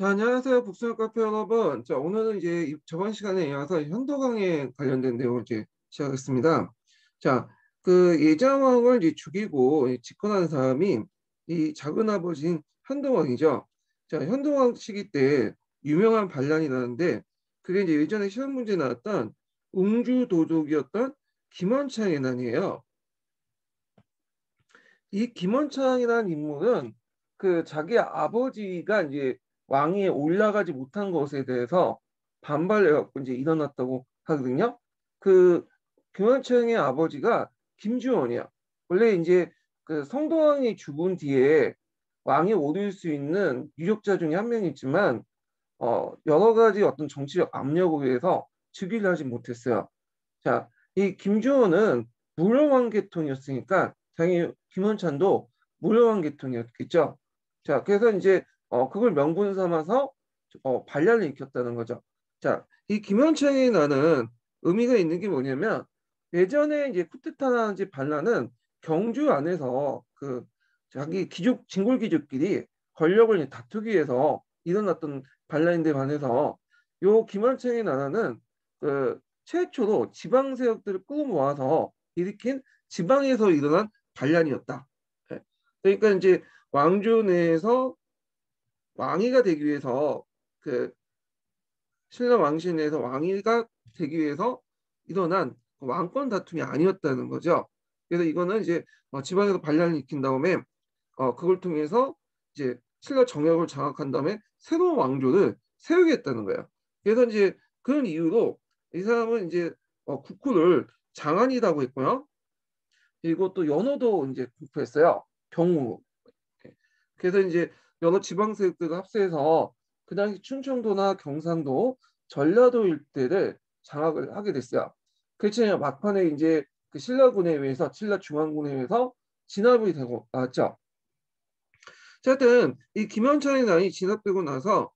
자, 안녕하세요. 복수형 카페 여러분. 자, 오늘은 이제 저번 시간에 이어서 현도강에 관련된 내용을 이제 시작하겠습니다. 자, 그 예자왕을 이제 죽이고 집권한 사람이 이 작은 아버지인 현동왕이죠. 자, 현동왕 시기 때 유명한 반란이 나는데 그게 이제 예전에 시험 문제 나왔던 웅주도독이었던 김원창의 난이에요. 이 김원창이라는 인물은 그 자기 아버지가 이제 왕위에 올라가지 못한 것에 대해서 반발해갖고 이제 일어났다고 하거든요. 그 김원창의 아버지가 김주원이야. 원래 이제 그 성동왕이 죽은 뒤에 왕이 오를 수 있는 유력자 중에 한 명이지만 여러 가지 어떤 정치적 압력에 의해서 즉위를 하지 못했어요. 자, 이 김주원은 물러왕 계통이었으니까 당연히 김원찬도 물러왕 계통이었겠죠. 자, 그래서 이제 그걸 명분 삼아서 반란을 일으켰다는 거죠. 자, 이 김원창이 나는 의미가 있는 게 뭐냐면 예전에 이제 쿠데타라든지 반란은 경주 안에서 그 자기 귀족 진골 귀족끼리 권력을 이제 다투기 위해서 일어났던 반란인데 반해서 요 김원창의 나라는 그 최초로 지방 세력들을 끌어모아서 일으킨 지방에서 일어난 반란이었다. 예. 그러니까 이제 왕조 내에서 왕위가 되기 위해서 그 신라 왕실 내에서 왕위가 되기 위해서 일어난 왕권 다툼이 아니었다는 거죠. 그래서 이거는 이제 지방에서 반란을 일으킨 다음에 그걸 통해서 이제 신라 정역을 장악한 다음에 새로운 왕조를 세우겠다는 거예요. 그래서 이제 그런 이유로 이 사람은 이제 국호를 장안이라고 했고요. 그리고 또 연호도 이제 국호했어요. 경우. 그래서 이제 여러 지방 세력들과 합세해서 그 당시 충청도나 경상도, 전라도 일대를 장악을 하게 됐어요. 그렇죠. 막판에 이제 그 신라군에 의해서 신라 중앙군에 의해서 진압이 되고 나왔죠. 어쨌든 이 김현철의 난이 진압되고 나서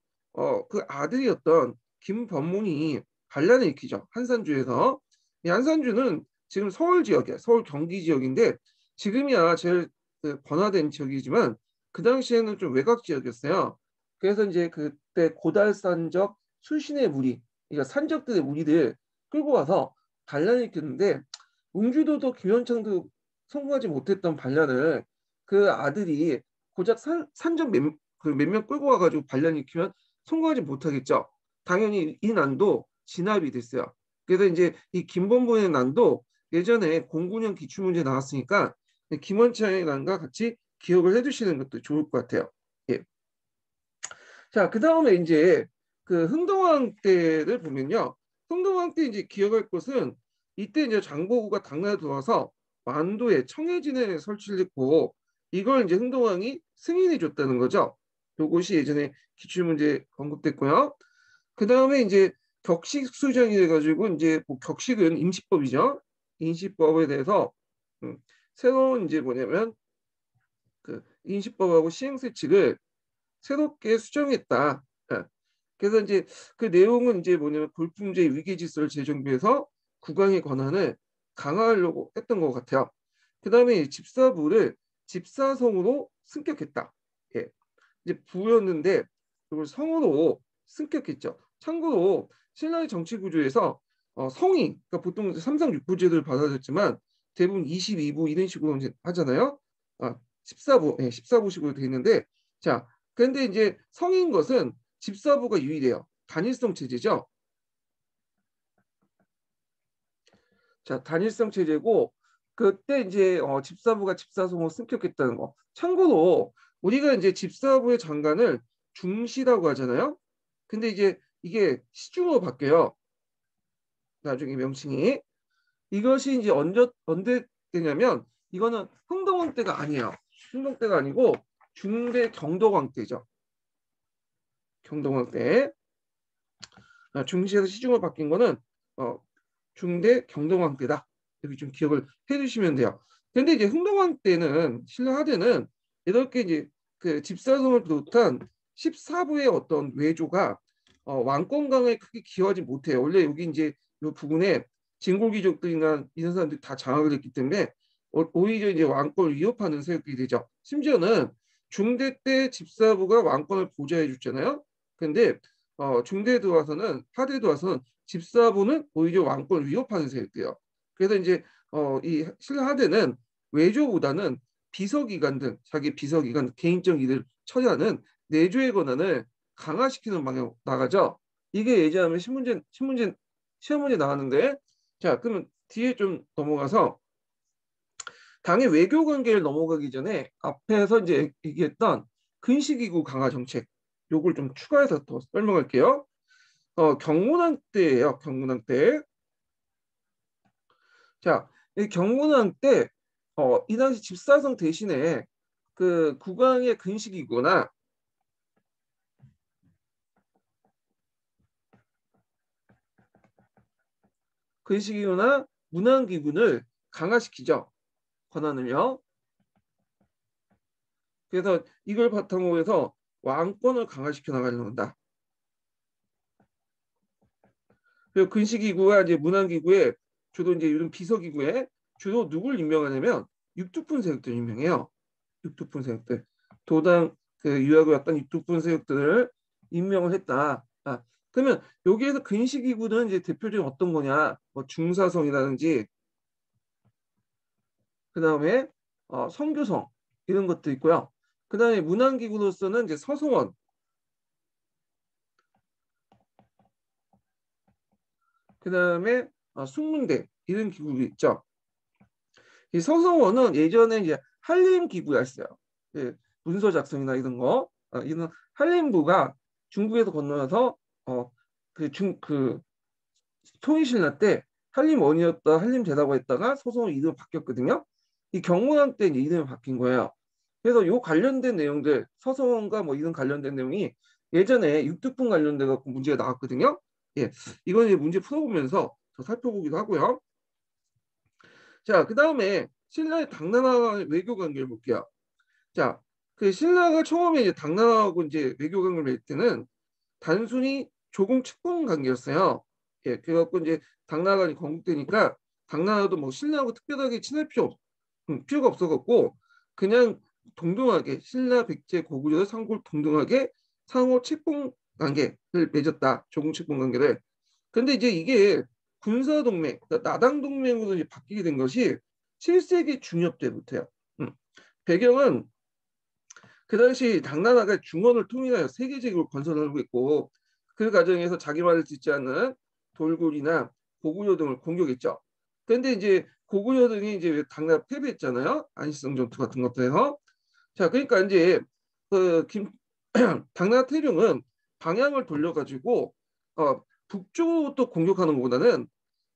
그 아들이었던 김범문이 반란을 일으키죠. 한산주에서. 이 한산주는 지금 서울 지역이야. 서울 경기 지역인데 지금이야 제일 그 번화된 지역이지만 그 당시에는 좀 외곽 지역이었어요. 그래서 이제 그때 고달산적 수신의 무리, 그러니까 산적들의 무리들 끌고 와서 반란을 일으켰는데 웅주도도 김현창도 성공하지 못했던 반란을 그 아들이 고작 산적 몇 명 끌고 와가지고 반란 일으키면 성공하지 못하겠죠. 당연히 이 난도 진압이 됐어요. 그래서 이제 이 김범보의 난도 예전에 09년 기출문제 나왔으니까 김원창의 난과 같이 기억을 해두시는 것도 좋을 것 같아요. 예. 자, 그 다음에 이제 그 흥동왕 때를 보면요. 흥동왕 때 이제 기억할 것은 이때 이제 장보고가 당나라에 들어와서 만도에 청해진에 설치를 했고 이걸 이제 흥동왕이 승인해 줬다는 거죠. 요것이 예전에 기출문제 언급됐고요. 그 다음에 이제 격식 수정이 돼가지고 이제 뭐 격식은 임시법이죠. 임시법에 대해서 새로운 이제 뭐냐면 그 임시법하고 시행세칙을 새롭게 수정했다. 예. 그래서 이제 그 내용은 이제 뭐냐면 골품제 위계질서를 재정비해서 국왕의 권한을 강화하려고 했던 것 같아요. 그 다음에 집사부를 집사성으로 승격했다. 예. 이제 부였는데 이걸 성으로 승격했죠. 참고로 신라의 정치 구조에서 성이 그러니까 보통 3상6부제도를 받아들였지만 대부분 22부 이런 식으로 이제 하잖아요. 14부, 예, 14부식으로 돼 있는데 자, 그런데 이제 성인 것은 집사부가 유일해요. 단일성 체제죠. 자, 단일성 체제고 그때 이제 집사부가 집사성으로 승격했다는 거. 참고로 우리가 이제 집사부의 장관을 중시라고 하잖아요. 근데 이제 이게 시중으로 바뀌어요. 나중에 명칭이. 이것이 이제 언제 되냐면 이거는 흥동왕 때가 아니에요. 흥동 때가 아니고 중대 경덕왕 때죠. 경동왕 때. 중시에서 시중으로 바뀐 거는 중대 경동왕 때다. 여기 좀 기억을 해주시면 돼요. 근데 이제 흥동왕 때는 신라 하대는 이렇게 이제 그 집사성을 비롯한 14부의 어떤 외조가 왕권 강에 크게 기여하지 못해요. 원래 여기 이제 이 부분에 진골귀족들이나 이런 사람들이 다 장악을 했기 때문에 오히려 이제 왕권을 위협하는 세력이 되죠. 심지어는 중대 때 집사부가 왕권을 보좌해 줬잖아요. 근데 중대에 들어와서는 하대에 들어와서는 집사부는 오히려 왕권을 위협하는 세력이에요. 그래서 이제 이 신라 하대는 외조보다는 비서기관 등 자기 비서기관 개인적 일을 처리하는 내조의 권한을 강화시키는 방향으로 나가죠. 이게 예제하면 시험 문제 나왔는데 자 그러면 뒤에 좀 넘어가서 당의 외교 관계를 넘어가기 전에 앞에서 이제 얘기했던 근시기구 강화 정책 요걸 좀 추가해서 더 설명할게요. 경문왕 때예요. 경문왕 때. 자, 이 경문왕 때 이 당시 집사성 대신에 그 국왕의 근시기구나 문왕기군을 강화시키죠. 권한을요. 그래서 이걸 바탕으로 해서 왕권을 강화시켜 나가려는 건다. 그리고 근시기구와 이제 문안기구에 주로 이제 요즘 비서기구에 주로 누굴 임명하냐면 육두푼 세력들 임명해요. 육두푼 세력들 도당 그 유학을 왔던 육두푼 세력들을 임명을 했다. 그러면 여기에서 근시기구는 이제 대표적인 어떤 거냐? 뭐 중사성이라든지 그 다음에 성교성 이런 것도 있고요. 그 다음에 문안기구로서는 이제 서성원 그 다음에 숙문대 이런 기구가 있죠. 이 서성원은 예전에 이제 한림기구였어요. 그 문서 작성이나 이런 거, 이런 한림부가 중국에서 건너와서 그 통일신라 때 한림원이었다 한림대라고 했다가 서성원 이름 바뀌었거든요. 이 경문왕 때 이제 이름이 바뀐 거예요. 그래서 요 관련된 내용들 서성원과 뭐 이런 관련된 내용이 예전에 육두품 관련돼 갖고 문제가 나왔거든요. 예, 이건 이제 문제 풀어보면서 더 살펴보기도 하고요. 자, 그 다음에 신라의 당나라와의 외교 관계를 볼게요. 자, 그 신라가 처음에 이제 당나라하고 이제 외교 관계를 맺을 때는 단순히 조공 측공 관계였어요. 예, 그래갖고 이제 당나라가 건국되니까 당나라도 뭐 신라하고 특별하게 친할 필요가 없어갖고 그냥 동등하게 신라 백제 고구려를 상골 동등하게 상호 책봉 관계를 맺었다. 조공 책봉 관계를. 근데 이제 이게 군사 동맹, 그러니까 나당 동맹으로 이제 바뀌게 된 것이 7세기 중엽 때부터요. 배경은 그 당시 당나라가 중원을 통일하여 세계적으로 건설하고 있고 그 과정에서 자기 말을 듣지 않는 돌굴이나 고구려 등을 공격했죠. 그런데 이제 고구려 등이 이제 당나라 패배했잖아요. 안시성 전투 같은 것들에서. 자, 그러니까 이제 그 당나라 태종은 방향을 돌려가지고 북쪽으로 공격하는 것보다는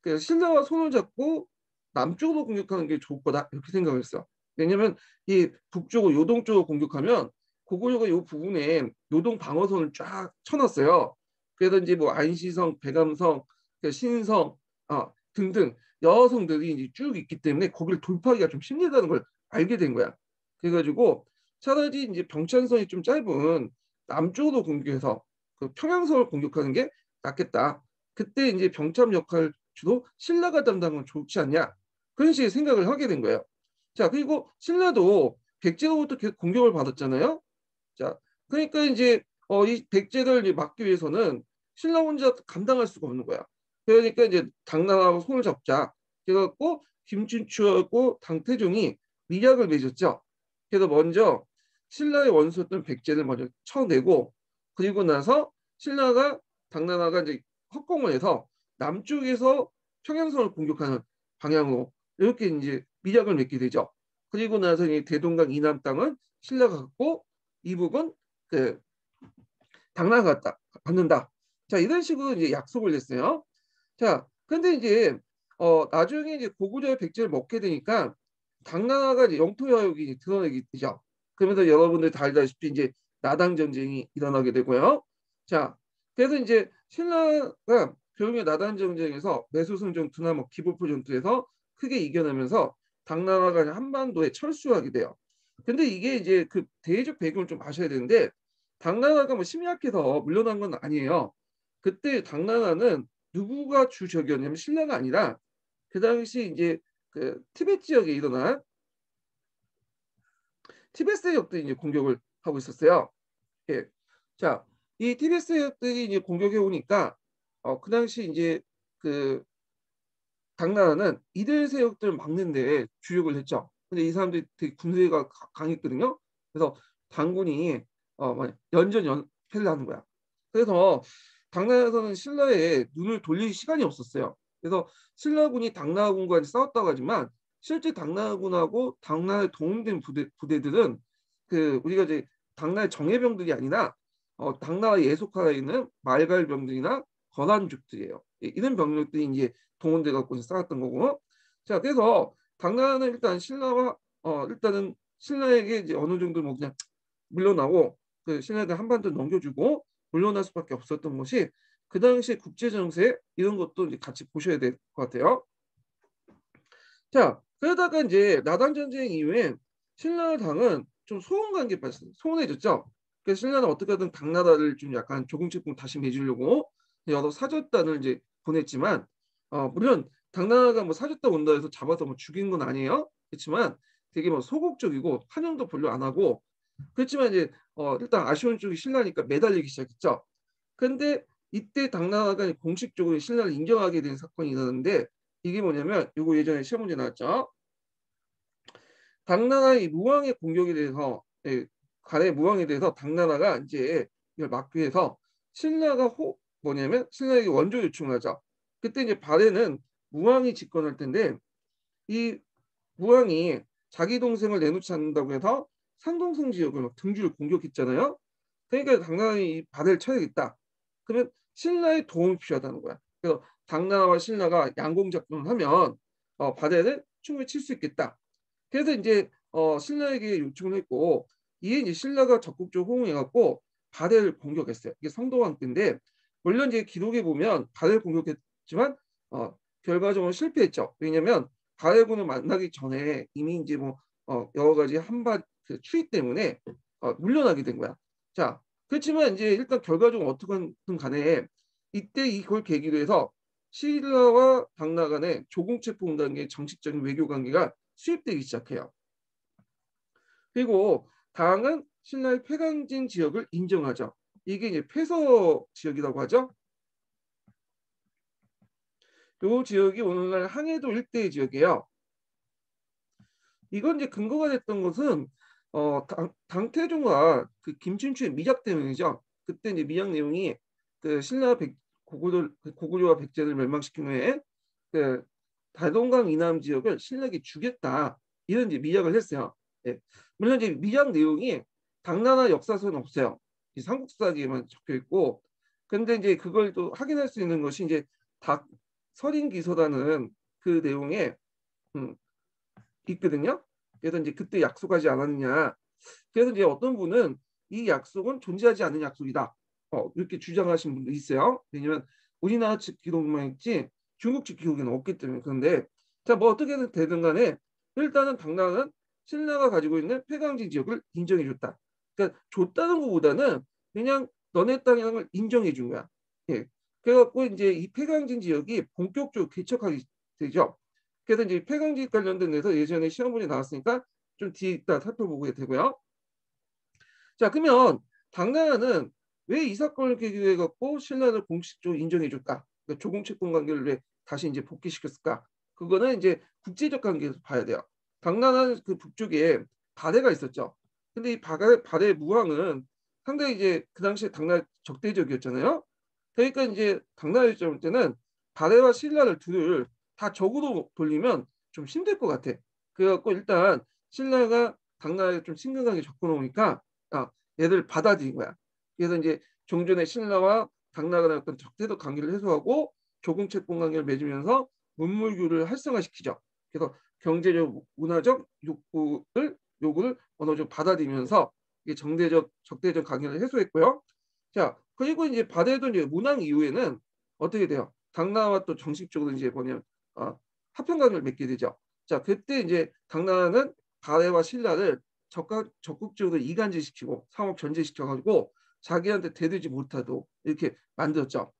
그 신라와 손을 잡고 남쪽으로 공격하는 게 좋을 거다 이렇게 생각을 했어. 왜냐면 이 북쪽으로 요동 쪽으로 공격하면 고구려가 이 부분에 요동 방어선을 쫙 쳐놨어요. 그래서 이제 뭐 안시성, 백암성, 그 신성 등등 여러 성들이 이제 쭉 있기 때문에 거기를 돌파하기가 좀 힘들다는 걸 알게 된 거야. 그래가지고 차라리 이제 병찬선이 좀 짧은 남쪽으로 공격해서 그 평양성을 공격하는 게 낫겠다. 그때 이제 병참 역할 주로 신라가 담당하면 좋지 않냐. 그런 식의 생각을 하게 된 거예요. 자, 그리고 신라도 백제로부터 계속 공격을 받았잖아요. 자, 그러니까 이제 이 백제를 이제 막기 위해서는 신라 혼자 감당할 수가 없는 거야. 그러니까 이제 당나라하고 손을 잡자. 그래갖고 김춘추하고 당태종이 밀약을 맺었죠. 그래서 먼저 신라의 원수였던 백제를 먼저 쳐내고 그리고 나서 신라가 당나라가 이제 합공을 해서 남쪽에서 평양성을 공격하는 방향으로 이렇게 이제 밀약을 맺게 되죠. 그리고 나서 이 대동강 이남 땅은 신라가 갖고 이북은 그 당나라가 받는다. 자, 이런 식으로 이제 약속을 했어요. 자, 근데 이제 나중에 이제 고구려 백제를 먹게 되니까 당나라가 이제 영토여역이 드러나게 되죠. 그러면서 여러분들 다 알다시피 이제 나당 전쟁이 일어나게 되고요. 자, 그래서 이제 신라가 결국에 나당 전쟁에서 매수성 전투나 뭐 기불포 전투에서 크게 이겨내면서 당나라가 한반도에 철수하게 돼요. 근데 이게 이제 그 대외적 배경을 좀 아셔야 되는데 당나라가 뭐 심리학해서 물러난 건 아니에요. 그때 당나라는 누구가 주적이었냐면 신라가 아니라 그 당시 이제 그 티베트 지역에 일어난 티베트 세력들이 이제 공격을 하고 있었어요. 예. 자, 이 TBS 세력들이 이제 공격해 오니까 그 당시 이제 그 당나라는 이들 세력들을 막는 데 주력을 했죠. 근데 이 사람들이 되게 군세가 강했거든요. 그래서 당군이 막 연패를 하는 거야. 그래서 당나라에서는 신라에 눈을 돌릴 시간이 없었어요. 그래서 신라군이 당나라군과 싸웠다고 하지만 실제 당나라군하고 당나라에 동원된 부대들은 그 우리가 이제 당나라의 정예병들이 아니라 당나라 예속하에 있는 말갈병들이나 거란족들이에요. 이런 병력들이 이제 동원돼 갖고 싸웠던 거고. 자, 그래서 당나라는 일단 신라와 일단은 신라에게 이제 어느 정도 뭐 그냥 물러나고 그 신라에게 한반도 넘겨주고 물러날 수밖에 없었던 것이 그 당시에 국제 정세 이런 것도 이제 같이 보셔야 될 것 같아요. 자, 그러다가 이제 나당 전쟁 이후에 신라 당은 좀 소원 관계 소원해졌죠. 그래서 신라는 어떻게든 당나라를 좀 약간 조금씩 다시 맺으려고 여러 사절단을 이제 보냈지만 물론 당나라가 뭐 사줬다 온다 해서 잡아서 뭐 죽인 건 아니에요. 그렇지만 되게 뭐 소극적이고 환영도 별로 안 하고 그렇지만 이제 일단 아쉬운 쪽이 신라니까 매달리기 시작했죠. 근데 이때 당나라가 공식적으로 신라를 인정하게 된 사건이 있었는데 이게 뭐냐면 이거 예전에 시험 문제 나왔죠. 당나라의 무왕의 공격에 대해서 가래 무왕에 대해서 당나라가 이제 이걸 막기 위해서 신라가 뭐냐면 신라에게 원조 요청을 하죠. 그때 이제 발해는 무왕이 집권할 텐데 이 무왕이 자기 동생을 내놓지 않는다고 해서 상동성 지역을 막 등주를 공격했잖아요. 그러니까 당나라는 이 발해를 쳐야겠다. 그러면 신라의 도움이 필요하다는 거야. 그래서 당나라와 신라가 양공작전을 하면 발해를 충분히 칠 수 있겠다. 그래서 이제 신라에게 요청을 했고 이에 이제 신라가 적극적으로 호응해갖고 발해를 공격했어요. 이게 성도왕 때인데 물론 이제 기록에 보면 발해를 공격했지만 결과적으로 실패했죠. 왜냐하면 발해군을 만나기 전에 이미 이제 뭐 여러 가지 그 추위 때문에 물러나게 된 거야. 자, 그렇지만 이제 일단 결과적으로 어떻든 간에 이때 이걸 계기로 해서 신라와 당나라 간의 조공채풍 단계의 정식적인 외교 관계가 수립되기 시작해요. 그리고 당은 신라의 폐강진 지역을 인정하죠. 이게 이제 폐서 지역이라고 하죠. 이 지역이 오늘날 항해도 일대의 지역이에요. 이건 이제 근거가 됐던 것은 당태종과 그 김춘추의 미작 때문이죠. 그때 이제 미작 내용이 그 신라 고구려와 백제를 멸망시킨 후에 그 다동강 이남 지역을 신라에게 주겠다 이런 이제 미작을 했어요. 예. 물론 이제 미작 내용이 당나라 역사서는 없어요. 이 삼국사기에만 적혀 있고, 근데 이제 그걸 또 확인할 수 있는 것이 이제 서린기서라는 그 내용에 음, 있거든요. 그래서 이제 그때 약속하지 않았느냐. 그래서 이제 어떤 분은 이 약속은 존재하지 않는 약속이다. 이렇게 주장하신 분도 있어요. 왜냐면 우리나라 측 기록만 있지 중국 측 기록에는 없기 때문에. 그런데 자, 뭐 어떻게든 되든 간에 일단은 당나라는 신라가 가지고 있는 폐강진 지역을 인정해 줬다. 그러니까 줬다는 것보다는 그냥 너네 땅을 인정해 준 거야. 예. 그래갖고 이제 이 폐강진 지역이 본격적으로 개척하게 되죠. 그래서 이제 폐강지 관련된 데서 예전에 시험 문제 나왔으니까 좀 뒤에 있다 살펴보게 되고요. 자, 그러면 당나라는 왜 이 사건을 계기로 해갖고 신라를 공식적으로 인정해줄까? 그러니까 조공채권 관계를 왜 다시 이제 복귀시켰을까? 그거는 이제 국제적 관계에서 봐야 돼요. 당나라는 그 북쪽에 발해가 있었죠. 근데 이 발해 무왕은 상당히 이제 그 당시에 당나라 적대적이었잖아요. 그러니까 이제 당나라 입장 때는 발해와 신라를 둘을 다 적으로 돌리면 좀 힘들 것 같아. 그래갖고 일단 신라가 당나라에 좀 심각하게 접근하니까 얘들 받아들인 거야. 그래서 이제 종전에 신라와 당나라의 어떤 적대적 관계를 해소하고 조공채권 관계를 맺으면서 문물교를 활성화시키죠. 그래서 경제적, 문화적 요구를 어느 정도 받아들이면서 이게 적대적 관계를 해소했고요. 자, 그리고 이제 발해도 이제 문왕 이후에는 어떻게 돼요? 당나라와 또 정식적으로 이제 뭐냐면 합병 관계를 맺게 되죠. 자, 그때 이제 당나라는 발해와 신라를 적극적으로 이간질시키고 상업 전제시켜가지고 자기한테 대들지 못하도록 이렇게 만들었죠.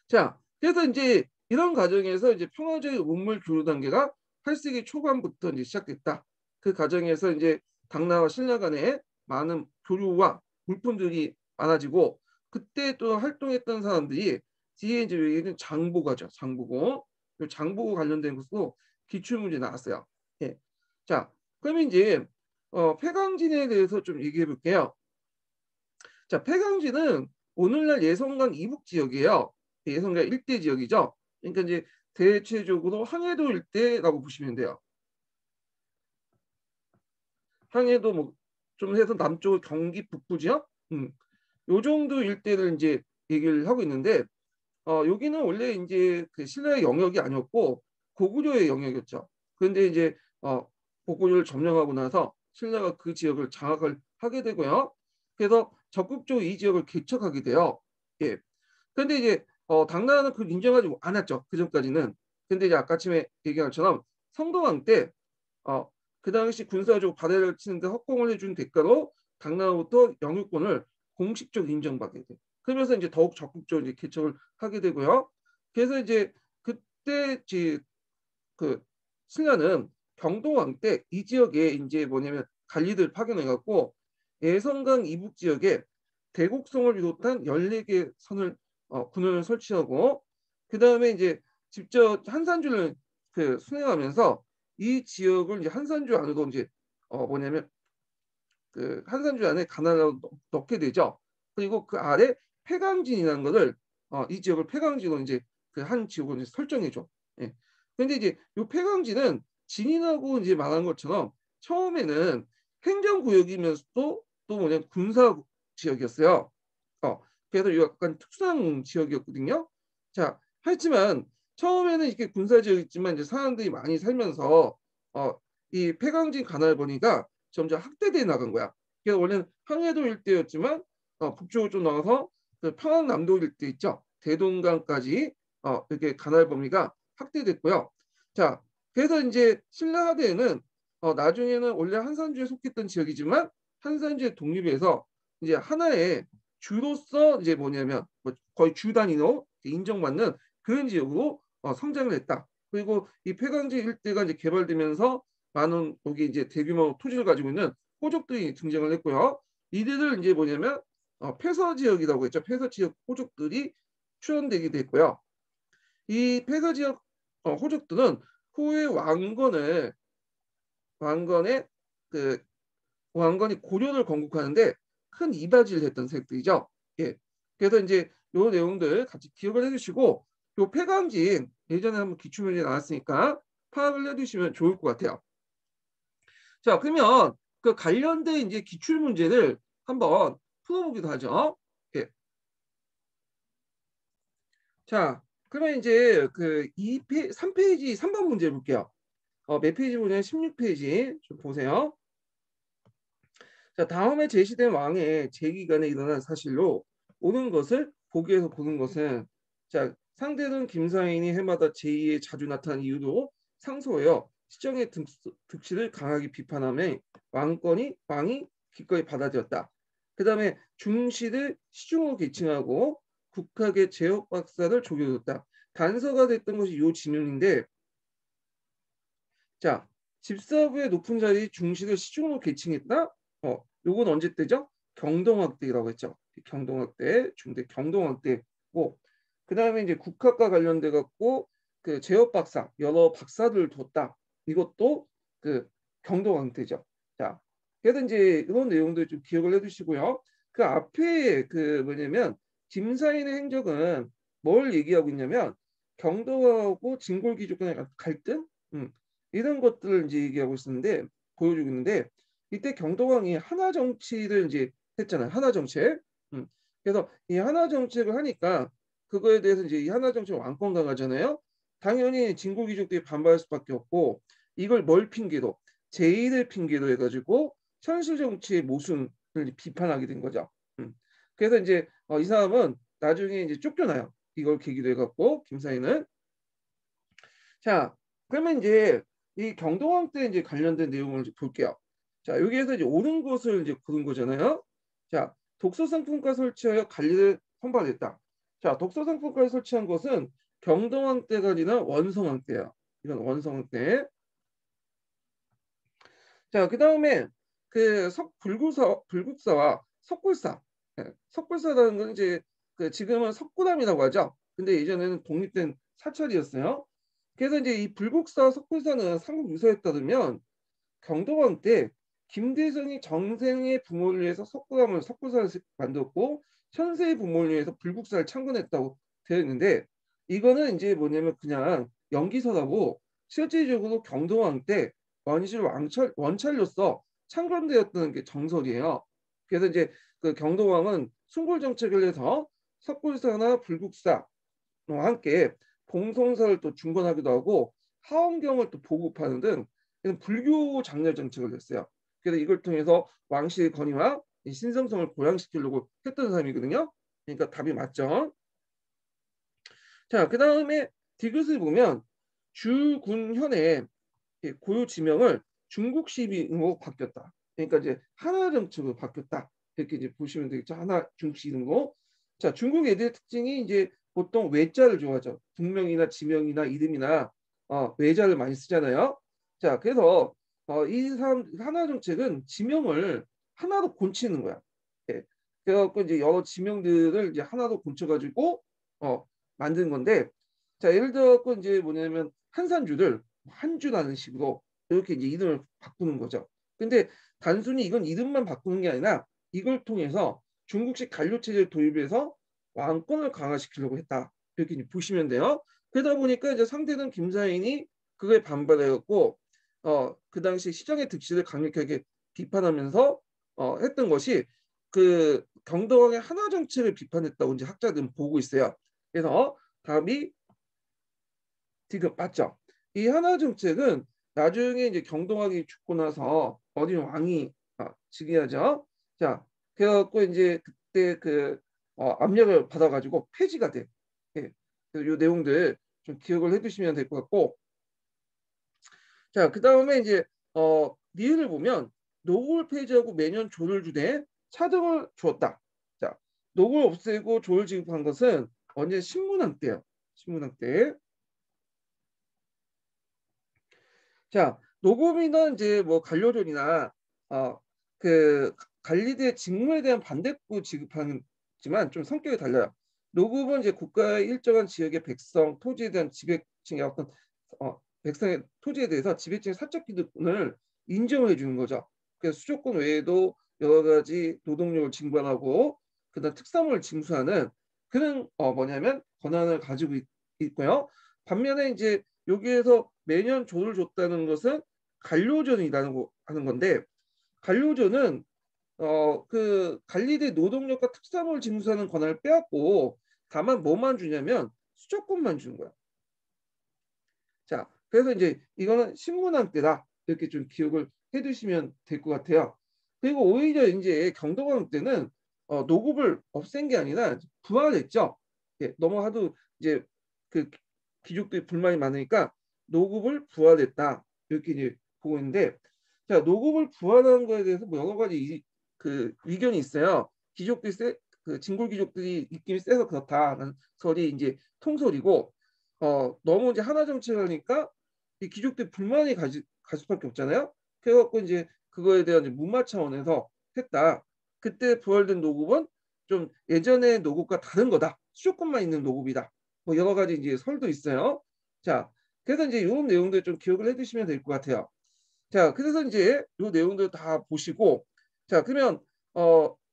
자, 그래서 이제 이런 과정에서 이제 평화적인 문물 교류 단계가 8세기 초반부터 이제 시작됐다. 그 과정에서 이제 당나라와 신라 간에 많은 교류와 물품들이 많아지고 그때 또 활동했던 사람들이 뒤에 이제 여기는 장보가죠. 장보고. 요 장보고 관련된 것으로 기출 문제 나왔어요. 예. 자, 그러면 이제 폐광진에 대해서 좀 얘기해 볼게요. 자, 폐광진은 오늘날 예성강 이북 지역이에요. 예성강 일대 지역이죠. 그러니까 이제 대체적으로 항해도 일대라고 보시면 돼요. 항해도 뭐 좀 해서 남쪽 경기 북부 지역, 요 정도 일대를 이제 얘기를 하고 있는데, 여기는 원래 이제 그 신라의 영역이 아니었고 고구려의 영역이었죠. 그런데 이제 고구려를 점령하고 나서 신라가 그 지역을 장악을 하게 되고요. 그래서 적극적으로 이 지역을 개척하게 돼요. 예. 그런데 이제 당나라는 그걸 인정하지 않았죠. 그 전까지는. 근데 이제 아까 아침에 얘기한 것처럼 성동왕 때 어, 그 당시 군사적으로 바다를 치는데 협공을 해준 대가로 당나라부터 영유권을 공식적으로 인정받게 돼. 그러면서 이제 더욱 적극적으로 이제 개척을 하게 되고요. 그래서 이제 그때 이제 그 신라는 경동왕 때 이 지역에 이제 뭐냐면 관리들 파견해 갖고 예성강 이북 지역에 대곡성을 비롯한 14개 선을 군을 설치하고 그 다음에 이제 직접 한산주를 그 순회하면서 이 지역을 이제 한산주 안으로 이제 뭐냐면 그 한산주 안에 가나다로 넣게 되죠. 그리고 그 아래 폐광진이라는 것을 이 지역을 폐광진으로 이제 그 한 지역으로 이제 설정해줘. 예. 근데 이제 이 폐광진은 진인하고 이제 말한 것처럼 처음에는 행정구역이면서도 또 뭐냐 군사 지역이었어요. 그래서 이 약간 특수한 지역이었거든요. 자, 하지만 처음에는 이렇게 군사 지역이지만 이제 사람들이 많이 살면서 이 폐광진 가날버니가 점점 확대돼 나간 거야. 그래서 원래는 항해도 일대였지만 북쪽으로 좀 나가서 그 평안남도 일대 있죠. 대동강까지 이렇게 가날 범위가 확대됐고요. 자, 그래서 이제 신라 하대에는 나중에는 원래 한산주에 속했던 지역이지만 한산주의 독립해서 이제 하나의 주로서 이제 뭐냐면 뭐 거의 주 단위로 인정받는 그런 지역으로 성장을 했다. 그리고 이 폐광지 일대가 이제 개발되면서 많은 여기 이제 대규모 토지를 가지고 있는 호족들이 등장을 했고요. 이들을 이제 뭐냐면 폐서 지역이라고 했죠. 폐서 지역 호족들이 출현되게 됐고요. 이 폐서 지역 호족들은 후에 왕건의 그 왕건이 고려를 건국하는데 큰 이바지를 했던 세력들이죠. 예. 그래서 이제 요 내용들 같이 기억을 해주시고 요 폐광진 예전에 한번 기출문제 나왔으니까 파악을 해두시면 좋을 것 같아요. 자, 그러면 그 관련된 이제 기출 문제를 한번 풀어보기도 하죠. 예. 자, 그러면 이제 그 3페이지 3번 문제 볼게요. 몇 페이지 보냐면 16페이지 좀 보세요. 자, 다음에 제시된 왕의 재기간에 일어난 사실로 오는 것을 보기에서 보는 것은 자, 상대는 김사인이 해마다 제2에 자주 나타난 이유도 상소하여 시정의 득실을 강하게 비판하며 왕이 기꺼이 받아들였다. 그 다음에 중시를 시중으로 계칭하고 국학의 제역 박사를 조교줬다. 단서가 됐던 것이 요 진윤인데 자, 집사부의 높은 자리 중시를 시중으로 계칭했다. 요건 언제 때죠? 경동학 때라고 했죠. 경동학 때, 중대 경동학 때고 그 다음에 이제 국학과 관련돼 갖고 그 제협 박사 여러 박사들을 뒀다. 이것도 그 경동학 때죠. 자, 그래서 이제 이런 내용들 좀 기억을 해두시고요. 그 앞에 그 뭐냐면 김사인의 행적은 뭘 얘기하고 있냐면 경동하고 진골기족 간의 갈등, 이런 것들을 이제 얘기하고 있었는데 보여주고 있는데 이때 경동왕이 하나 정치를 이제 했잖아요. 하나 정책. 그래서 이 하나 정책을 하니까 그거에 대해서 이제 이 하나 정책 왕권 강화잖아요. 당연히 진골귀족들이 반발할 수밖에 없고 이걸 뭘 핑계로 제의를 핑계로 해가지고 현실 정치의 모순을 비판하게 된 거죠. 그래서 이제 이 사람은 나중에 이제 쫓겨나요. 이걸 계기로 해갖고 김사인은 자 그러면 이제 이 경동왕 때 이제 관련된 내용을 이제 볼게요. 자, 여기에서 이제 옳은 것을 이제 고른 거잖아요. 자, 독서 상품과 설치하여 관리를 선발했다. 자, 독서 상품과를 설치한 것은 경동왕 때가 아니라 원성왕 때예요. 이건 원성왕 때. 자, 그 다음에 그 불국사와 석굴사 예, 석불사라는 건 이제 그 지금은 석굴암이라고 하죠. 근데 예전에는 독립된 사찰이었어요. 그래서 이제 이 불국사 석불사는 삼국 유서에 따르면 경도왕 때 김대성이 정생의 부모를 위해서 석굴암을 석굴사를 만들었고 현세의 부모를 위해서 불국사를 창건했다고 되어 있는데 이거는 이제 뭐냐면 그냥 연기서라고 실질적으로 경도왕 때 원실 원찰로서 창건되었다는 게 정설이에요. 그래서 이제 그 경도왕은 숭골 정책을 해서 석굴사나 불국사와 함께 봉송사를 또 중건하기도 하고 하원경을 또 보급하는 등 불교 장려 정책을 했어요. 그래서 이걸 통해서 왕실의 권위와 신성성을 보양시키려고 했던 사람이거든요. 그러니까 답이 맞죠. 자, 그 다음에 디귿을 보면 주군현의 고유 지명을 중국 시비로 바뀌었다. 그러니까 이제 하나 정책으로 바뀌었다. 이렇게 이제 보시면 되겠죠. 하나 중국 시비로. 자, 중국 애들의 특징이 이제 보통 외자를 좋아하죠. 국명이나 지명이나 이름이나 외자를 많이 쓰잖아요. 자, 그래서 이 사람 하나 정책은 지명을 하나로 곤치는 거야. 예. 그래갖고 이제 여러 지명들을 이제 하나로 곤쳐가지고 만든 건데, 자, 예를 들어서 이제 뭐냐면 한산주를 한주라는 식으로 이렇게 이제 이름을 바꾸는 거죠. 근데 단순히 이건 이름만 바꾸는 게 아니라 이걸 통해서 중국식 관료 체제를 도입해서 왕권을 강화시키려고 했다. 이렇게 이제 보시면 돼요. 그러다 보니까 이제 상대는 김사인이 그거에 반발해갖고 그 당시 시정의 득실을 강력하게 비판하면서 했던 것이 그 경도왕의 하나 정책을 비판했다고 이제 학자들은 보고 있어요. 그래서 답이 지금 맞죠? 이 하나 정책은 나중에 이제 경동학이 죽고 나서 어린 왕이 즉위하죠. 자, 그래갖고 이제 그때 그 압력을 받아가지고 폐지가 돼. 예. 그래서 이 내용들 좀 기억을 해두시면 될 것 같고, 자, 그 다음에 이제 니은을 보면 노고를 폐지하고 매년 조를 주되 차등을 주었다. 자, 노고를 없애고 조를 지급한 것은 언제 신문왕 때요. 신문왕 때. 자, 노고비는 이제 뭐 관료들이나 그 관리대 직무에 대한 반대부 지급하지만 좀 성격이 달라요. 노급은 이제 국가의 일정한 지역의 백성, 토지에 대한 지배층의 어떤 백성의 토지에 대해서 지배층의 사적 기득권을 인정해 주는 거죠. 그래서 수조권 외에도 여러 가지 노동력을 징발하고 그다음 특사물을 징수하는 그런 뭐냐면 권한을 가지고 있고요. 반면에 이제 여기에서 매년 조를 줬다는 것은 관료전이라는 거 하는 건데 관료전은 그 관리대 노동력과 특사물 징수하는 권한을 빼앗고 다만 뭐만 주냐면 수조권만 주는 거야. 자, 그래서 이제 이거는 신문왕 때다 이렇게 좀 기억을 해두시면 될 것 같아요. 그리고 오히려 이제 경도왕 때는 노급을 없앤 게 아니라 부활했죠. 예, 너무 하도 이제 그 귀족들이 불만이 많으니까 노급을 부활했다 이렇게 이제 보고 있는데, 자, 노급을 부활하는 거에 대해서 뭐 여러 가지 그 의견이 있어요. 귀족들이 그 진골 귀족들이 입김이 세서 그렇다는 설이 이제 통설이고, 너무 이제 하나 정책을 하니까 이 귀족들 불만이 갈 수밖에 없잖아요. 그래갖고 이제 그거에 대한 이제 문화 차원에서 했다. 그때 부활된 노급은 좀 예전의 노급과 다른 거다. 수조권만 있는 노급이다. 뭐 여러 가지 이제 설도 있어요. 자, 그래서 이제 이런 내용들 좀 기억을 해두시면 될 것 같아요. 자, 그래서 이제 이 내용들 다 보시고, 자, 그러면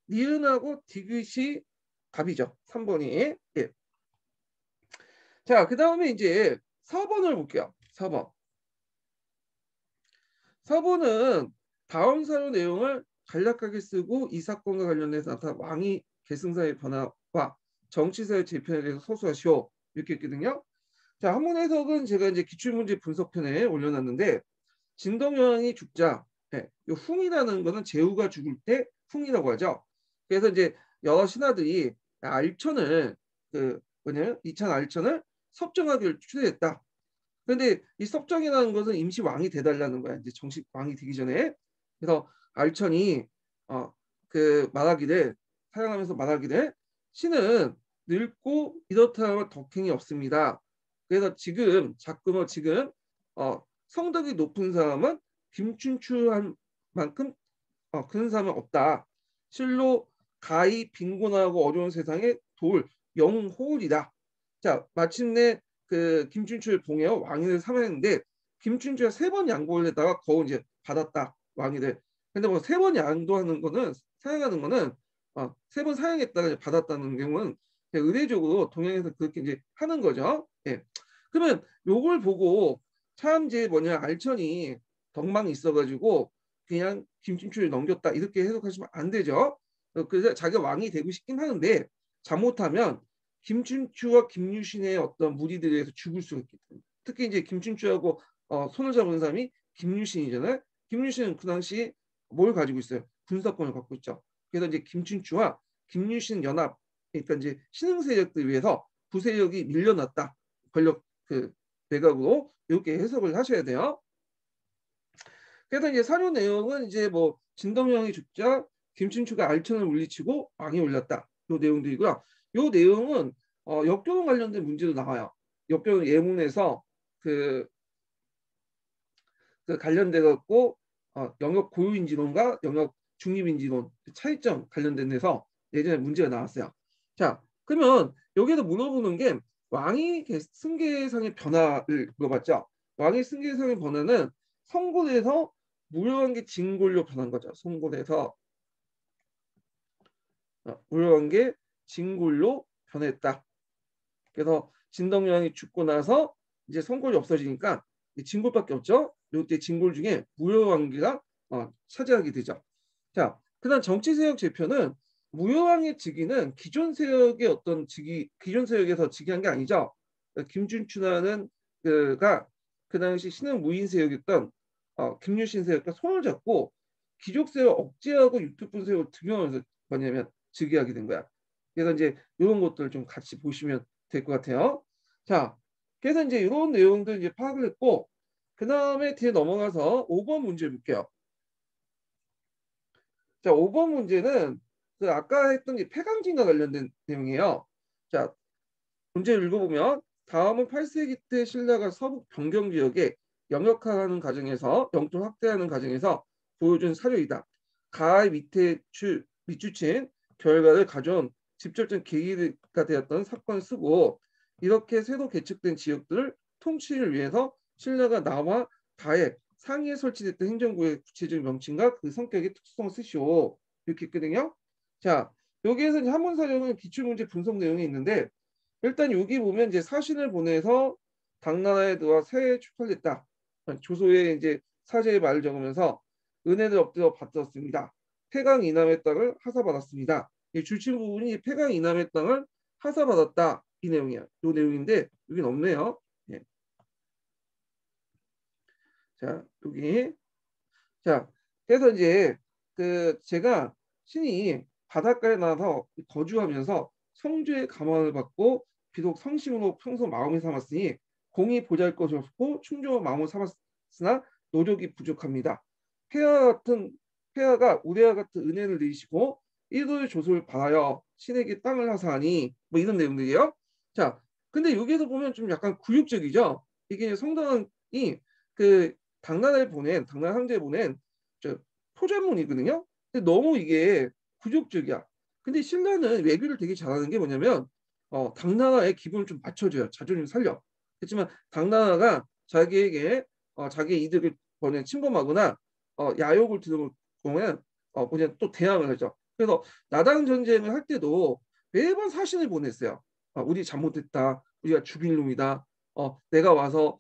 니은하고 디귿이 답이죠. 3번이. 예. 자, 그 다음에 이제 4번을 볼게요. 4번. 4번은 다음 사료 내용을 간략하게 쓰고 이 사건과 관련해서 나타난 왕위 계승사의 변화와 정치사의 재편에 대해서 서술하시오. 이렇게 했거든요. 자, 한문 해석은 제가 이제 기출문제 분석편에 올려놨는데 진동여왕이 죽자, 예, 이 흥이라는 거는 제후가 죽을 때 흥이라고 하죠. 그래서 이제 여러 신하들이 알천을 그 뭐냐면 이천 알천을 섭정하기를 추대했다. 그런데 이 섭정이라는 것은 임시 왕이 돼달라는 거야. 이제 정식 왕이 되기 전에. 그래서 알천이 그 말하기를 사용하면서 말하기를 신은 늙고 이렇다 하면 덕행이 없습니다. 그래서 지금 자꾸만 지금 성덕이 높은 사람은 김춘추한 만큼 그런 사람은 없다. 실로 가히 빈곤하고 어려운 세상에 도울 영호이다. 자, 마침내 그 김춘추를 봉해어 왕위를 삼았는데 김춘추가 3번 양보를 했다가 겨우 이제 받았다 왕위를. 근데 뭐 3번 양도하는 거는 사용하는 거는 3번 사용했다가 받았다는 경우는 의례적으로 동양에서 그렇게 이제 하는 거죠. 예. 그러면 요걸 보고 참 이제 뭐냐 알천이 덕망이 있어가지고 그냥 김춘추를 넘겼다 이렇게 해석하시면 안 되죠. 그래서 자기가 왕이 되고 싶긴 하는데 잘못하면 김춘추와 김유신의 어떤 무리들에 의해서 죽을 수가 있기 때문에 특히 이제 김춘추하고 손을 잡은 사람이 김유신이잖아요. 김유신은 그 당시 뭘 가지고 있어요? 군사권을 갖고 있죠. 그래서 이제 김춘추와 김유신 연합 그러니까 이제 신흥 세력들 위해서 부세력이 밀려났다. 권력 그 내각으로 이렇게 해석을 하셔야 돼요. 그래서 이제 사료 내용은 이제 뭐 진덕령이 죽자 김춘추가 알천을 물리치고 왕이 올렸다. 요 내용들이고요. 요 내용은 역경원 관련된 문제도 나와요. 역경원 예문에서 그, 그 관련돼 갖고 영역 고유인지론과 영역 중립인지론 차이점 관련된 데서 예전에 문제가 나왔어요. 자, 그러면 여기서 물어보는 게 왕이 승계상의 변화를 물어봤죠. 왕의 승계상의 변화는 성골에서 무료관계 진골로 변한 거죠. 성골에서 무료관계 진골로 변했다. 그래서 진덕여왕이 죽고 나서 이제 성골이 없어지니까 진골밖에 없죠. 이때 진골 중에 무효왕기가 차지하게 되죠. 자, 그다음 정치세력 제표는 무효왕의 즉위는 기존 세력의 어떤 즉위, 기존 세력에서 즉위한 게 아니죠. 김춘추라는 그가 그 당시 신흥 무인 세력이었던 김유신 세력과 손을 잡고 귀족 세력 억제하고 육특분 세력을 등용하면서 뭐냐면 즉위하게 된 거야. 그래서 이제 이런 것들을 좀 같이 보시면 될 것 같아요. 자, 그래서 이제 이런 내용들 이제 파악을 했고, 그 다음에 뒤에 넘어가서 5번 문제 볼게요. 자, 5번 문제는 그 아까 했던 게 폐강진과 관련된 내용이에요. 자, 문제 읽어보면 다음은 8세기 때 신라가 서북 변경 지역에 영역화하는 과정에서 영토 확대하는 과정에서 보여준 사료이다. 가의 밑주친 결과를 가져온 직접적 계기가 되었던 사건을 쓰고 이렇게 새로 개척된 지역들을 통치를 위해서 신라가 나와 다의 상위에 설치됐던 행정구의 구체적인 명칭과 그 성격의 특성을 쓰시오. 이렇게 했거든요. 자, 여기에서 한문사령은 기출문제 분석 내용이 있는데 일단 여기 보면 이제 사신을 보내서 당나라에 들어와 새에 출발했다. 조소에 이제 사제의 말을 적으면서 은혜를 엎드려 받았습니다. 폐강 이남의 땅을 하사받았습니다. 이 줄칠 부분이 폐강 이남의 땅을 하사받았다 이 내용이야. 이 내용인데 여긴 없네요. 예. 자 여기 자 그래서 이제 그 제가 신이 바닷가에 나와서 거주하면서 성주의 감화를 받고 비록 성심으로 평소 마음을 삼았으니 공이 보잘것이 없고 충정한 마음을 삼았으나 노력이 부족합니다. 폐하가 우리와 같은 은혜를 내리시고 이도의 조소를 받아여 신에게 땅을 하사하니 뭐 이런 내용들이에요. 자, 근데 여기에서 보면 좀 약간 굴욕적이죠. 이게 성당이 그 당나라 황제에 보낸 저 포자문이거든요. 근데 너무 이게 굴욕적이야. 근데 신라는 외교를 되게 잘하는 게 뭐냐면 당나라의 기분을 좀 맞춰줘요. 자존심 살려. 그렇지만 당나라가 자기에게 자기의 이득을 번에 침범하거나 야욕을 들어보면 그냥 또 대항을 하죠. 그래서 나당 전쟁을 할 때도 매번 사신을 보냈어요. 우리 잘못했다. 우리가 죽일 놈이다. 내가 와서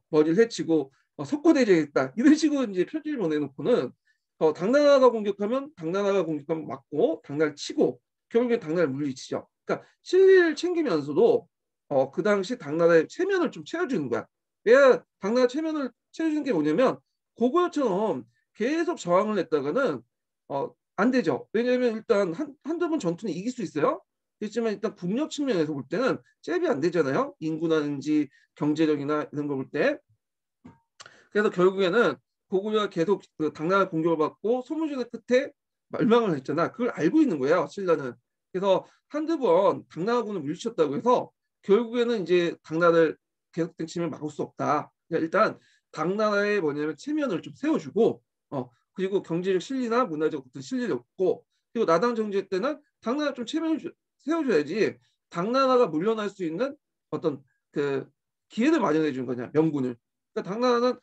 머리를 해치고 석고대죄했다. 이런 식으로 이제 표지를 보내놓고는 당나라가 공격하면 당나라가 공격하면 맞고 당나라를 치고 결국에 당나라를 물리치죠. 그러니까 실리를 챙기면서도 그 당시 당나라의 체면을 좀 채워주는 거야. 왜 당나라 체면을 채워주는 게 뭐냐면 고구려처럼 계속 저항을 했다가는 안 되죠. 왜냐하면 일단 한두 번 전투는 이길 수 있어요. 그렇지만 일단 국력 측면에서 볼 때는 잽이 안 되잖아요. 인구라든지 경제력이나 이런 거 볼 때. 그래서 결국에는 고구려가 계속 그 당나라 공격을 받고 소무전의 끝에 멸망을 했잖아. 그걸 알고 있는 거예요. 신라는. 그래서 한두 번 당나라군을 물리쳤다고 해서 결국에는 이제 당나라를 계속된 침을 막을 수 없다. 그러니까 일단 당나라의 뭐냐면 체면을 좀 세워주고 그리고 경제적 실리나 문화적 어떤 실리를 얻고 그리고 나당 정제 때는 당나라 좀 체면을 세워줘야지 당나라가 물러날 수 있는 어떤 그 기회를 마련해 준 거냐, 명분을. 그러니까 당나라는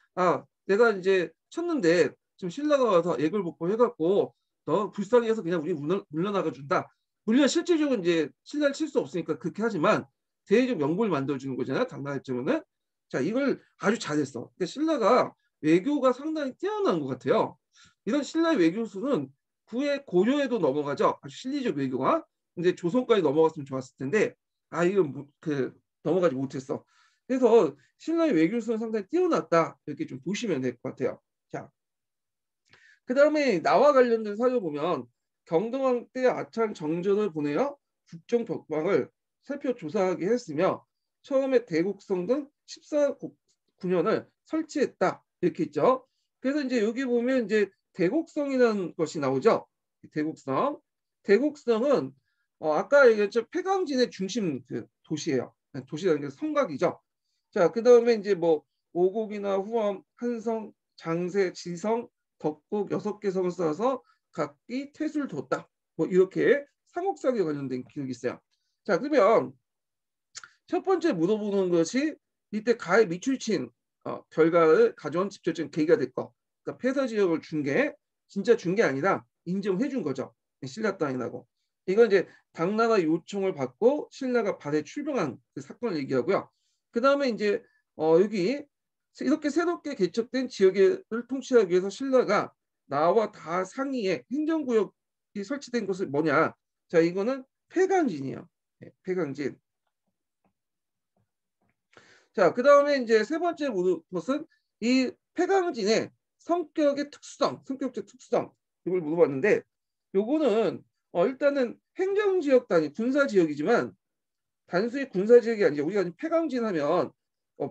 내가 이제 쳤는데 지금 신라가 와서 애걸복걸 해갖고 너 불쌍히 해서 그냥 우리 물러나가 준다. 물론 실질적으로 이제 신라를 칠 수 없으니까 그렇게 하지만 대외적 명분을 만들어주는 거잖아요. 당나라 입장에는. 자, 이걸 아주 잘했어. 그러니까 신라가 외교가 상당히 뛰어난 것 같아요. 이런 신라의 외교수는 구의 고려에도 넘어가죠. 아주 실리적 외교가. 이제 조선까지 넘어갔으면 좋았을 텐데 이건 넘어가지 못했어. 그래서 신라의 외교수는 상당히 뛰어났다. 이렇게 좀 보시면 될 것 같아요. 자, 그 다음에 나와 관련된 사료 보면 경동왕 때 아찬 정전을 보내어 국정 벽방을 살펴 조사하게 했으며 처음에 대곡성 등 14군현을 설치했다. 이렇게 있죠. 그래서 이제 여기 보면 이제 대곡성이라는 것이 나오죠. 대곡성. 대곡성은 아까 얘기했죠. 폐광진의 중심 도시예요. 도시라는 게 성곽이죠. 자, 그 다음에 이제 뭐 오곡이나 후엄, 한성, 장세, 지성, 덕국 6개 성을 쌓아서 각기 태수를 뒀다. 뭐 이렇게 상옥사기에 관련된 기록이 있어요. 자, 그러면 첫 번째 물어보는 것이 이때 가해 미출친 결과를 가져온 직접적인 계기가 됐고, 그러니까 폐사 지역을 준 게 진짜 준 게 아니라 인정해 준 거죠. 신라 땅이라고. 이건 이제 당나라 요청을 받고 신라가 발해 출병한 그 사건을 얘기하고요. 그 다음에 이제 여기 이렇게 새롭게 개척된 지역을 통치하기 위해서 신라가 나와 다 상위에 행정구역이 설치된 곳이 뭐냐? 자, 이거는 폐강진이에요. 네, 폐강진. 자, 그 다음에 이제 세 번째 것은 이 폐강진의 성격의 특수성, 성격적 특수성 이걸 물어봤는데, 요거는 일단은 행정지역 단위, 군사지역이지만 단순히 군사지역이 아니죠. 우리가 폐강진 하면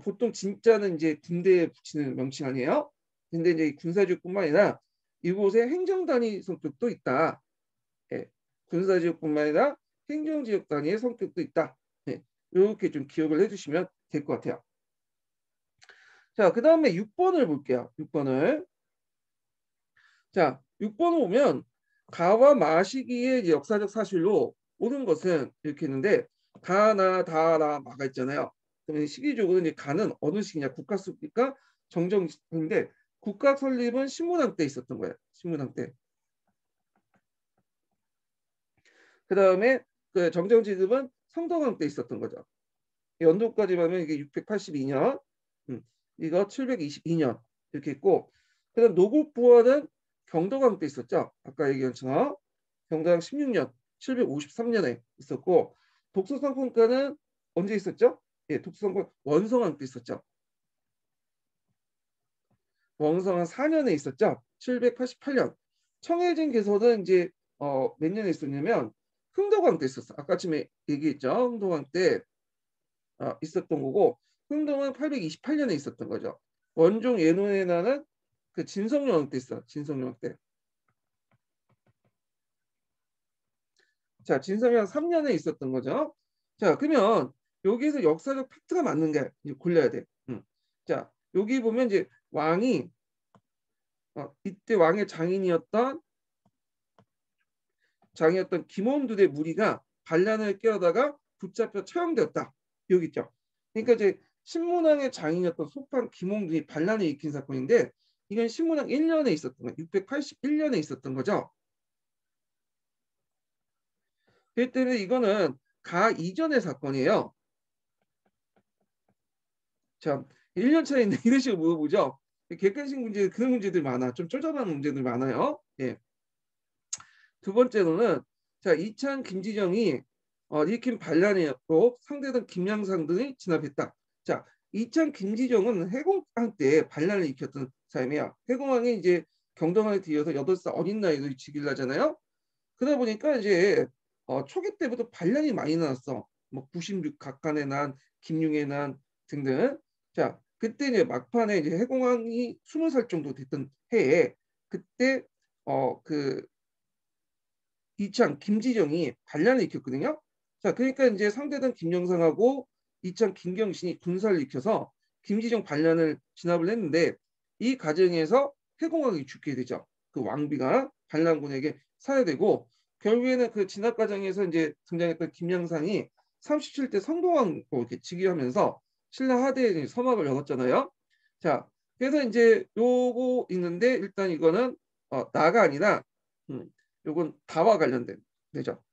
보통 진짜는 이제 군대에 붙이는 명칭 아니에요? 근데 이제 군사지역뿐만 아니라 이곳에 행정단위 성격도 있다. 예, 군사지역뿐만 아니라 행정지역 단위의 성격도 있다. 예, 이렇게 좀 기억을 해주시면 될 것 같아요. 자, 그 다음에 6번을 볼게요. 6번을. 자, 6번을 보면 가와 마 시기의 역사적 사실로 옳은 것은 이렇게 했는데 가나 다라 마가 있잖아요. 그러면 시기적으로 이제 가는 어느 시기냐? 국가 수립과 정정인데 국가 설립은 신문왕 때 있었던 거예요. 신문왕 때. 그 다음에 그 정정 지급은 성덕왕 때 있었던 거죠. 연도까지 보면 이게 682년, 이거 722년 이렇게 있고, 그다음 노국 부활은 경덕왕 때 있었죠. 아까 얘기한 것처럼 경덕왕 16년, 753년에 있었고, 독서상품가는 언제 있었죠? 예, 독서상품 원성왕 때 있었죠. 원성왕 4년에 있었죠. 788년. 청해진 개서는 이제 몇 년에 있었냐면 흥덕왕 때 있었어. 아까 전에 얘기했죠. 흥덕왕 때 있었던 거고 흥동은 828년에 있었던 거죠. 원종 예논의 나는 그 진성여왕 때 있어. 진성여왕 때. 자, 진성여왕 3년에 있었던 거죠. 자, 그러면 여기에서 역사적 팩트가 맞는 게 골라야 돼. 자, 여기 보면 이제 왕이 이때 왕의 장이었던 김원두의 무리가 반란을 깨우다가 붙잡혀 처형되었다. 여기 있죠. 그러니까 이제 신문왕의 장인이었던 소판 김홍준이 반란을 일으킨 사건인데 이건 신문왕 1년에 있었던 거예요. 681년에 있었던 거죠. 그렇기 때문에 이거는 가 이전의 사건이에요. 자, 1년 차인데 이런 식으로 물어보죠. 객관식 문제 그런 문제들 많아. 좀 쪼잔한 문제들 많아요. 예. 두 번째로는 자, 이찬 김지정이 일으킨 반란이었고 상대던 김양상 등이 진압했다. 자, 이찬 김지정은 해공왕 때 반란을 일으켰던 사람이야. 해공왕이 이제 경동왕에 뒤어서 8살 어린 나이로 즉위하잖아요. 그러다 보니까 이제 초기 때부터 반란이 많이 나왔어. 뭐 96 각간의 난, 김융의 난 등등. 자, 그때 이제 막판에 이제 해공왕이 20살 정도 됐던 해에 그때 그 이창 김지정이 반란을 일으켰거든요. 자, 그러니까 이제 상대던 김영상하고 이창 김경신이 군사를 일으켜서 김지정 반란을 진압을 했는데 이 과정에서 해공왕이 죽게 되죠. 그 왕비가 반란군에게 살해되고 결국에는 그 진압 과정에서 이제 등장했던 김양상이 37대 성동왕으로 이렇게 즉위하면서 신라 하대에 서막을 열었잖아요. 자, 그래서 이제 요거 있는데 일단 이거는 나가 아니라 요건 다와 관련된 되죠.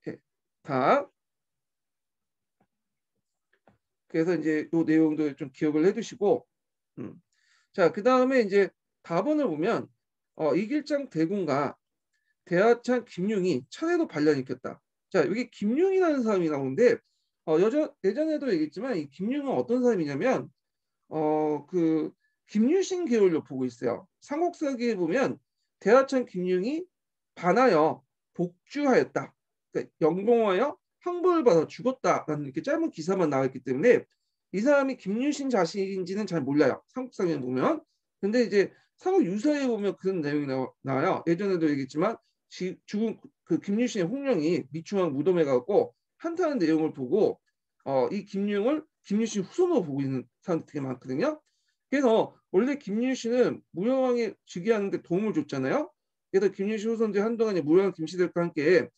예, 다. 그래서 이제 요 내용도 좀 기억을 해두시고, 자, 그 다음에 이제 답원을 보면 이길장 대군과 대하찬 김융이 천에도 반란일으켰다. 자, 여기 김융이라는 사람이 나오는데 예전에도 얘기했지만 이 김융은 어떤 사람이냐면 그 김유신 계열로 보고 있어요. 삼국사기에 보면 대하찬 김융이 반하여 복주하였다. 그러니까 영봉하여 항복을 받아 죽었다라는 이렇게 짧은 기사만 나와 있기 때문에 이 사람이 김유신 자식인지는 잘 몰라요. 삼국사기에 보면. 근데 이제 삼국 유사에 보면 그런 내용이 나와요. 예전에도 얘기했지만 죽은 그 김유신의 홍령이 미충왕 무덤에 가고 한타하는 내용을 보고 이 김유신 후손으로 보고 있는 사람들 되게 많거든요. 그래서 원래 김유신은 무령왕이 즉위하는데 도움을 줬잖아요. 그래서 김유신 후손들이 한동안 무령왕 김시대과 함께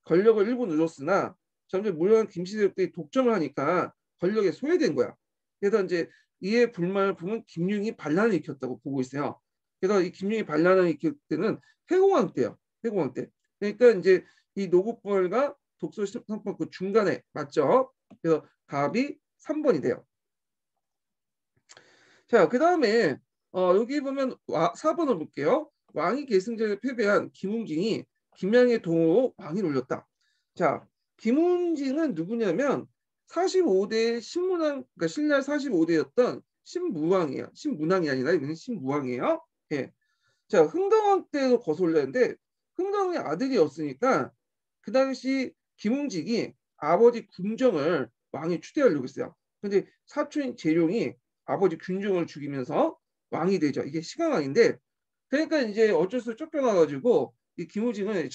권력을 일부 누렸으나 점점 무령왕 김시대들이 독점을 하니까 권력에 소외된 거야. 그래서 이제 이에 불만을 품은 김융이 반란을 일으켰다고 보고 있어요. 그래서 이 김융이 반란을 일으킬 때는 회공왕 때요. 회공왕 때. 그러니까 이제 이 노국벌과 독소상법 그 중간에 맞죠? 그래서 답이 3번이 돼요. 자, 그 다음에 여기 보면 4번을 볼게요. 왕이 계승전에 패배한 김웅징이 김양의 동으로 왕위를 올렸다. 자, 김웅징은 누구냐면 45대 신문왕, 그러니까 신라 45대였던 신무왕이에요. 신문왕이 아니라 이거는 신무왕이에요. 예. 자, 흥덕왕 때도 거슬렸는데 흥덕왕의 아들이었으니까 그 당시 김웅직이 아버지 군정을 왕이 추대하려고 했어요. 근데 사촌인 재룡이 아버지 군정을 죽이면서 왕이 되죠. 이게 시강왕인데 그러니까 이제 어쩔 수 없이 쫓겨나가지고 이 김우징을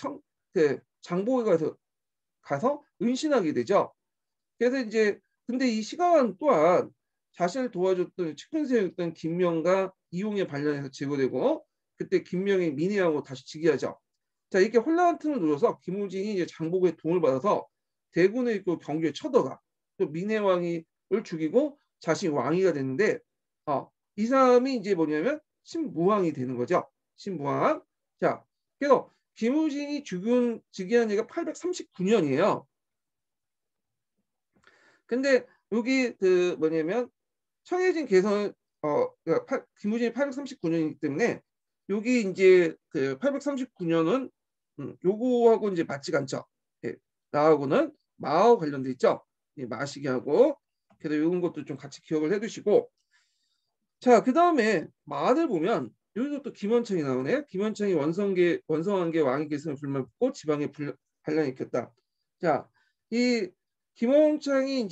그 장보에 가서 은신하게 되죠. 그래서 이제 근데 이 시강왕 또한 자신을 도와줬던 측근세였던 김명과 이용의 반란에서 제거되고 그때 김명이 민해왕으로 다시 즉위하죠. 자, 이렇게 혼란한 틈을 노려서 김우징이 이제 장복의 도움을 받아서 대군에 있고 경주에 쳐들어가 또 민해왕을 죽이고 자신이 왕이가 됐는데 이 사람이 이제 뭐냐면 신무왕이 되는 거죠. 신무왕. 자, 그래서 김우징이 즉위한 얘가 839년이에요. 근데 여기 그 뭐냐면 청해진 개선 그러니까 김우진이 839년이기 때문에 여기 이제 그 839년은 요거하고 이제 맞지가 않죠. 예, 나하고는 마하고 관련돼 있죠. 예, 마시기하고 그래서 이런 것도 좀 같이 기억을 해두시고 자, 그 다음에 마를 보면 여기서 또 김원창이 나오네요. 김원창이 원성한계 왕위 계승을 불만붙고 지방에 반란을 일으켰다. 자, 이 김원창이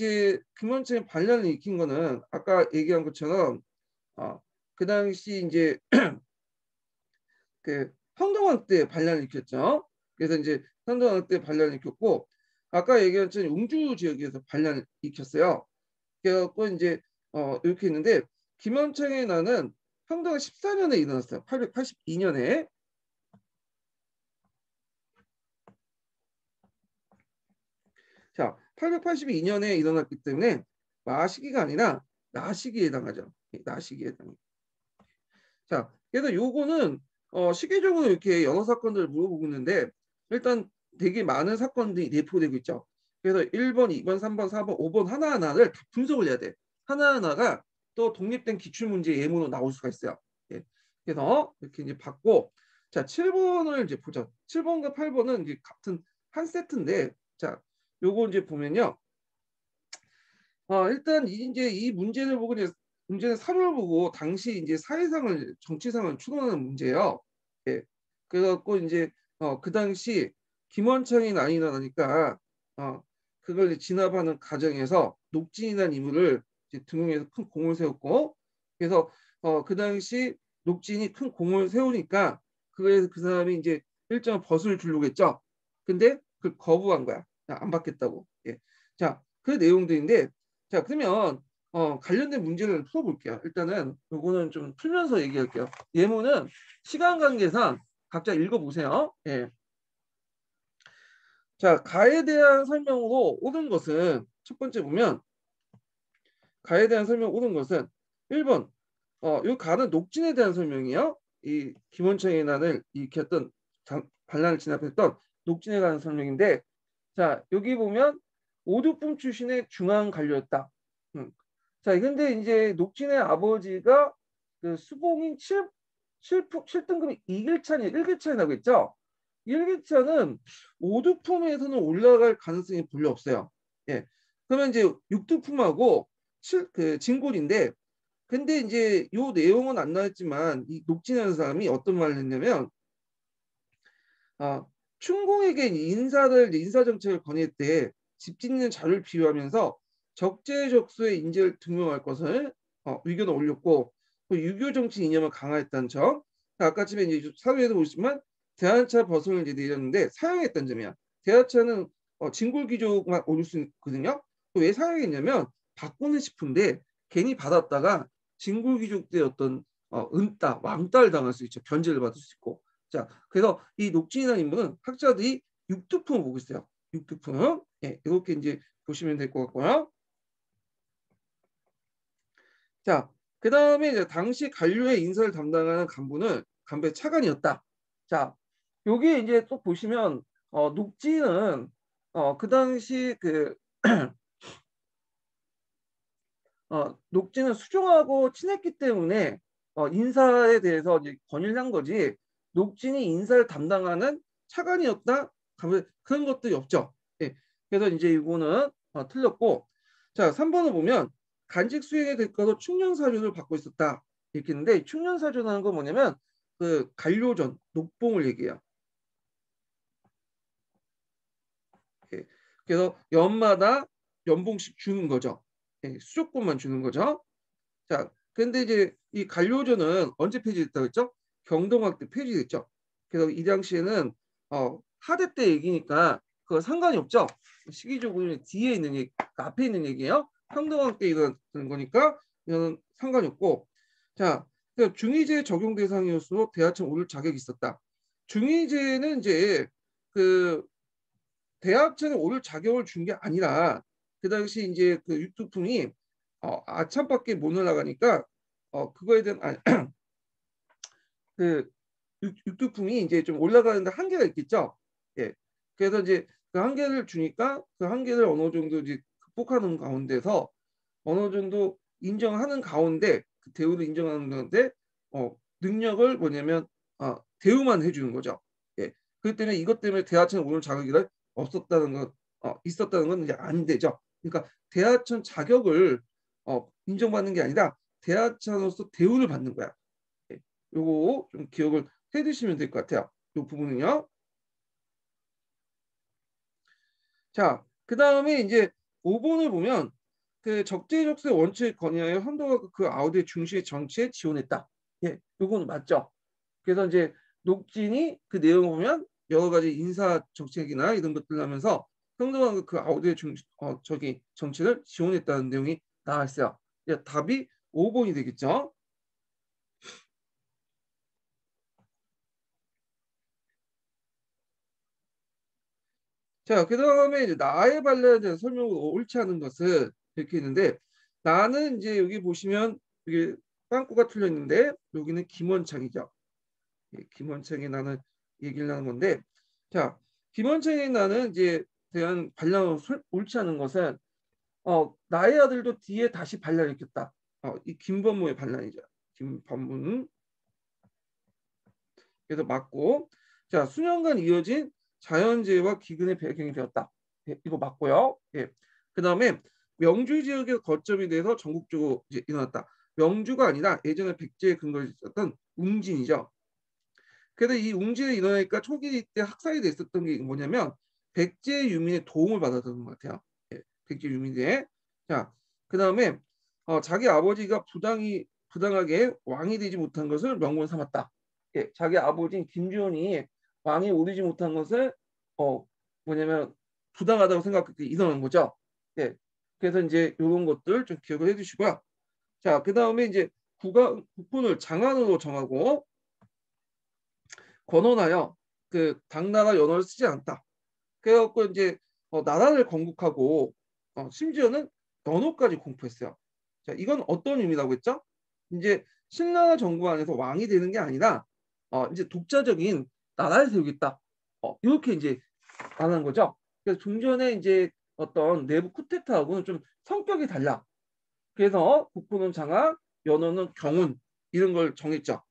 반란을 일으킨 거는 아까 얘기한 것처럼 그 당시 이제 그 황동왕 때 반란을 일으켰죠. 그래서 이제 황동왕 때 반란을 일으켰고 아까 얘기한 것처럼 웅주 지역에서 반란을 일으켰어요. 그래갖고 이제 이렇게 했는데 김원창의 난은 황동왕 14년에 일어났어요. 882년에. 자, 882년에 일어났기 때문에 마시기가 아니라 나시기에 해당하죠. 나시기에 해당. 자, 그래서 요거는 시기적으로 이렇게 여러 사건들을 물어보고 있는데 일단 되게 많은 사건들이 내포되고 있죠. 그래서 1번, 2번, 3번, 4번, 5번 하나하나를 다 분석을 해야 돼. 하나하나가 또 독립된 기출문제 예문으로 나올 수가 있어요. 예. 그래서 이렇게 이제 받고 자, 7번을 이제 보자. 7번과 8번은 이제 같은 한 세트인데 자, 요거 이제 보면요. 일단 이제 이 문제를 보고 이제 문제는 사료를 보고 당시 이제 사회상을 정치상을 추론하는 문제예요. 예. 그래갖고 이제 그 당시 김원창이 난이 나니까 그걸 이제 진압하는 과정에서 녹진이라는 인물을 이제 등용해서 큰 공을 세웠고 그래서 그 당시 녹진이 큰 공을 세우니까 그래서 그 사람이 이제 일정한 벗을 주려고 했죠. 근데 그 거부한 거야. 안 받겠다고. 예. 자, 그 내용들인데 자, 그러면 관련된 문제를 풀어볼게요. 일단은 요거는 좀 풀면서 얘기할게요. 예문은 시간 관계상 각자 읽어보세요. 예. 자, 가에 대한 설명으로 옳은 것은 첫 번째 보면 가에 대한 설명 옳은 것은 1번 이 가는 녹진에 대한 설명이요. 이 김원청의 난을 일으켰던 반란을 진압했던 녹진에 관한 설명인데 자, 여기 보면 오두품 출신의 중앙 관료였다. 자, 근데 이제 녹진의 아버지가 그 수봉인 7등급이 2길찬이 1길찬이 나고 있죠. 1길찬은 오두품에서는 올라갈 가능성이 별로 없어요. 예. 그러면 이제 6두품하고 그 진골인데 근데 이제 요 내용은 안 나왔지만 이 녹진이라는 사람이 어떤 말을 했냐면 춘공에게 인사 정책을 건의할 때 집 짓는 자료를 비유하면서 적재적소의 인재를 등용할 것을 의견을 올렸고 또 유교 정치 이념을 강화했다는 점. 아까쯤에 이제 사회에도 보시면 대하차 버선을 이제 내렸는데 사용했다는 점이야. 대하차는 진골 귀족만 오를 수 있거든요. 왜 사용했냐면 받고는 싶은데 괜히 받았다가 진골 귀족들의 어떤 은따 왕따를 당할 수 있죠. 변제를 받을 수 있고. 자, 그래서 이 녹진이라는 인물은 학자들이 육두품을 보고 있어요. 육두품. 예, 이렇게 이제 보시면 될 것 같고요. 자, 그 다음에 이제 당시 관료의 인사를 담당하는 간부의 차관이었다. 자, 여기 이제 또 보시면 녹진은 그 당시 그 녹진은 수종하고 친했기 때문에 인사에 대해서 이제 건의를 한 거지. 녹진이 인사를 담당하는 차관이었다. 그런 것들이 없죠. 예. 그래서 이제 이거는 틀렸고, 자 3번을 보면 간직 수행의 대가로 충년사료를 받고 있었다. 이렇게 했는데 충년사료라는 건 뭐냐면 그 관료전 녹봉을 얘기해요. 예. 그래서 연마다 연봉씩 주는 거죠. 예. 수조권만 주는 거죠. 자, 근데 이제 이 간료전은 언제 폐지됐다고 했죠? 경동학 때 폐지됐죠. 그래서 이 당시에는 하대 때 얘기니까 그거 상관이 없죠. 시기적으로 뒤에 있는 얘기, 앞에 있는 얘기예요. 경동학 때 일어난 거니까 이거는 상관이 없고. 자, 중의제 적용 대상이었으로 대하청 오를 자격이 있었다. 중의제는 이제 그 대하청에 오를 자격을 준 게 아니라 그 당시 이제 그 유투품이 아참밖에 못 올라가니까 그거에 대한 그 육두품이 이제 좀 올라가는데 한계가 있겠죠. 예. 그래서 이제 그 한계를 주니까 그 한계를 어느 정도 이제 극복하는 가운데서 어느 정도 인정하는 가운데 그 대우를 인정하는 가운데 능력을 뭐냐면 대우만 해주는 거죠. 예. 그렇기 때문에 이것 때문에 대하청에 오늘 자격이 없었다는 것, 있었다는 건 이제 안 되죠. 그러니까 대하청 자격을 인정받는 게 아니라 대하청으로서 대우를 받는 거야. 예. 요거 좀 기억을 해두시면 될 것 같아요. 요 부분은요. 자, 그 다음에 이제 5번을 보면 그 적재적소의 원칙을 건의하여 현도가 그 아우디의 중시의 정치에 지원했다. 예, 요거는 맞죠. 그래서 이제 녹진이 그 내용을 보면 여러 가지 인사 정책이나 이런 것들 하면서 현도가 그 아우디의 저기 정치를 지원했다는 내용이 나와 있어요. 예, 답이 5번이 되겠죠. 자, 그 다음에 이제 나의 발레에 대한 설명을 옳지 않은 것은 이렇게 있는데 나는 이제 여기 보시면 여기 빵꾸가 틀려 있는데 여기는 김원창이죠. 예, 김원창의 나는 얘기를 하는 건데 자, 김원창의 나는 이제 대한 반란을 옳지 않은 것은 나의 아들도 뒤에 다시 반란을 일으켰다. 이 김범무의 반란이죠. 김범무는 그래서 맞고 자 수년간 이어진 자연재해와 기근의 배경이 되었다. 예, 이거 맞고요. 예. 그 다음에 명주 지역의 거점이 돼서 전국적으로 이제 일어났다. 명주가 아니라 예전에 백제에 근거를 있었던 웅진이죠. 그래서 이 웅진에 일어나니까 초기 때 학살이 됐었던 게 뭐냐면 백제 유민의 도움을 받았던 것 같아요. 예, 백제 유민의. 자, 그 다음에 자기 아버지가 부당하게 왕이 되지 못한 것을 명분 삼았다. 예, 자기 아버지인 김주현이 왕이 오르지 못한 것을 어 뭐냐면 부당하다고 생각했기 일어난 거죠. 예, 그래서 이제 이런 것들 좀 기억을 해주시고요. 자, 그 다음에 이제 국군을 장안으로 정하고 권원하여 그 당나라 연호를 쓰지 않다. 그래갖고 이제 나라를 건국하고 심지어는 연호까지 공포했어요. 자, 이건 어떤 의미라고 했죠? 이제 신라 정부 안에서 왕이 되는 게 아니라 이제 독자적인 나라를 세우겠다. 이렇게 이제 말하는 거죠. 그래서 종전에 이제 어떤 내부 쿠데타하고는 좀 성격이 달라. 그래서 국부는 장악, 연호는 경운 이런 걸 정했죠.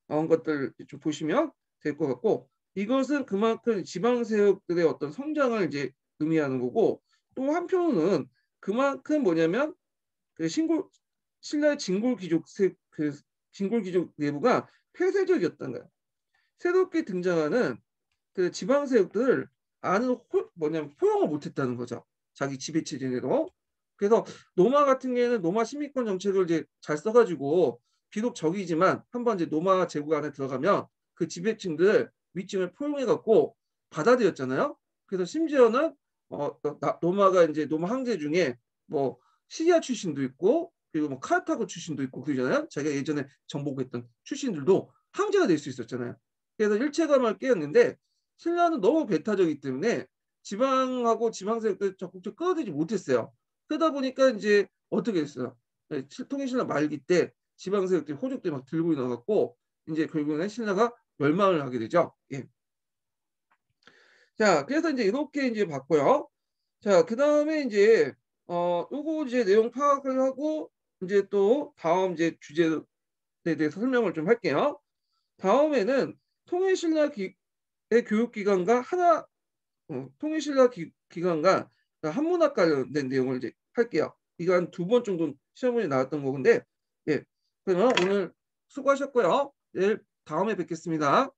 그런 것들 좀 보시면 될 것 같고 이것은 그만큼 지방 세력들의 어떤 성장을 이제 의미하는 거고 또 한편으로는 그만큼 뭐냐면 그 신라의 그 진골 귀족 내부가 폐쇄적이었던 거예요. 새롭게 등장하는 그 지방 세력들을 아는 뭐냐면 포용을 못했다는 거죠. 자기 지배 체제대로. 그래서 노마 같은 경우에는 노마 시민권 정책을 이제 잘 써가지고 비록 적이지만 한번 이제 노마 제국 안에 들어가면 그 지배층들 위층을 포용해갖고 받아들였잖아요. 그래서 심지어는 노마가 이제 노마 황제 중에 뭐 시리아 출신도 있고 그리고 뭐 카르타고 출신도 있고 그러잖아요. 자기가 예전에 정복했던 출신들도 황제가 될 수 있었잖아요. 그래서 일체감을 깨었는데 신라는 너무 배타적이기 때문에 지방하고 지방세력들 적극적으로 끌어들이지 못했어요. 그러다 보니까 이제 어떻게 했어요? 통일신라 말기 때 지방세력들이 호족들이 막 들고 일어나갖고 이제 결국에는 신라가 멸망을 하게 되죠. 예. 자, 그래서 이제 이렇게 이제 봤고요. 자, 그 다음에 이제 요거 이제 내용 파악을 하고 이제 또 다음 이제 주제에 대해서 설명을 좀 할게요. 다음에는 통일신라의 교육기관과 통일신라 기관과 한문학 관련된 내용을 이제 할게요. 이거 한 2번 정도 시험에 나왔던 거근데 예. 그러면 오늘 수고하셨고요. 내일 다음에 뵙겠습니다.